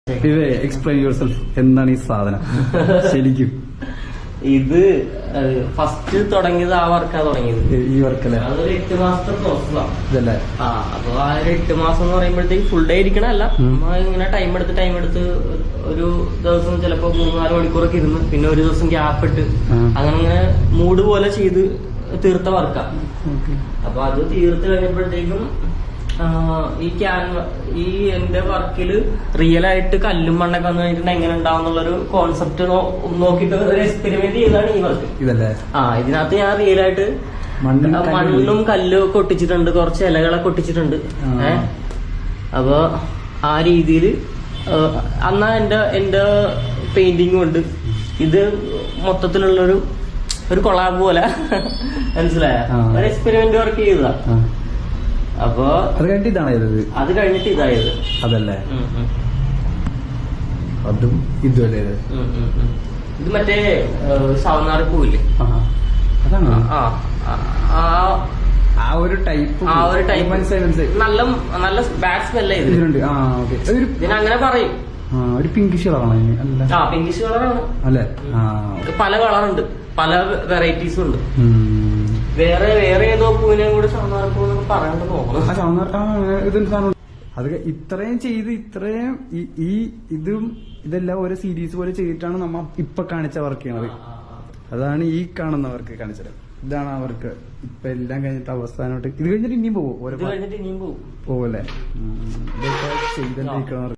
Explain your self. എന്താണ് ഈ സാധനം ശരിക്കും? ഇത് ഫസ്റ്റ് തുടങ്ങിയത് ആ വർക്കാ തുടങ്ങിയത്. ഈ വർക്കല്ലേ? അതൊരു 8 മാസത്തെ പ്രോസസ്സാണ് ഇതല്ലേ? അപ്പൊ ആ ഒരു 8 മാസം എന്ന് പറയുമ്പോഴത്തേക്ക് ഫുൾ ഡേ ഇരിക്കണല്ല, ഇങ്ങനെ ടൈം എടുത്ത് ഒരു ദിവസം ചിലപ്പോ 3-4 മണിക്കൂറൊക്കെ ഇരുന്ന് പിന്നെ ഒരു ദിവസം ഗ്യാപ്പ് ഇട്ട് അങ്ങനെ മൂഡ് പോലെ ചെയ്ത് തീർത്ത വർക്കാ. അപ്പൊ അത് തീർത്ത് കഴിഞ്ഞപ്പോഴത്തേക്കും ഈ എന്റെ വർക്കില് റിയൽ ആയിട്ട് കല്ലും മണ്ണൊക്കെ വന്നു കഴിഞ്ഞിട്ടുണ്ടെങ്കിൽ എങ്ങനെ ഉണ്ടാവും എന്നുള്ളൊരു കോൺസെപ്റ്റ് നോക്കിയിട്ട് ഒരു എക്സ്പെരിമെന്റ് ചെയ്താണ് ഈ വർക്ക്. ഇതല്ലേ? ഇതിനകത്ത് ഞാൻ റിയൽ ആയിട്ട് മണ്ണും കല്ലും ഒക്കെ ഒട്ടിച്ചിട്ടുണ്ട്, കുറച്ച് ഇലകളൊക്കെ ഒട്ടിച്ചിട്ടുണ്ട്. അപ്പൊ ആ രീതിയിൽ അന്നാ എന്റെ പെയിന്റിങ്ങും ഉണ്ട്. ഇത് മൊത്തത്തിലുള്ളൊരു കൊളാബ് പോലെ മനസ്സിലായ ഒരു എക്സ്പെരിമെന്റ് വർക്ക് ചെയ്തതാ. അപ്പൊ അത് കഴിഞ്ഞിട്ട് ഇതായത് അതല്ലേ? അതും ഇതുവല്ലേ? ഇത് മറ്റേ സവനാറ് പൂവില്ലേ, അതാണ് ആ ഒരു ടൈപ്പ് നല്ല ബാഡ് സ്മെല്ല് ഇതിനുണ്ട്. ഇതിനങ്ങനെ പറയും. ഒരു പിങ്കിഷ് കളറാണ്. പിങ്കിഷ് കളറാണ് അല്ലേ? പല കളറുണ്ട്, പല വെറൈറ്റീസും ഉണ്ട്. വേറെ ഏതോ പൂവിനെ കൂടി സവനാർപ്പൂന്നൊക്കെ പറയാണ്ട് നോക്കണം. അത് ഇത്രയും ചെയ്ത് ഇതെല്ലാം ഓരോ സീരീസ് പോലെ ചെയ്തിട്ടാണ് നമ്മ ഇപ്പൊ കാണിച്ച വർക്ക് ചെയ്യണത്. അതാണ് ഈ കാണുന്ന വർക്ക് കാണിച്ചത്. ഇതാണ് ആ വർക്ക്. ഇപ്പൊ എല്ലാം കഴിഞ്ഞിട്ട് അവസാനമായിട്ട് ഇത് കഴിഞ്ഞിട്ട് ഇനിയും പോകും. പോവല്ലേ? ഇതൊക്കെ ചെയ്തിരിക്കണ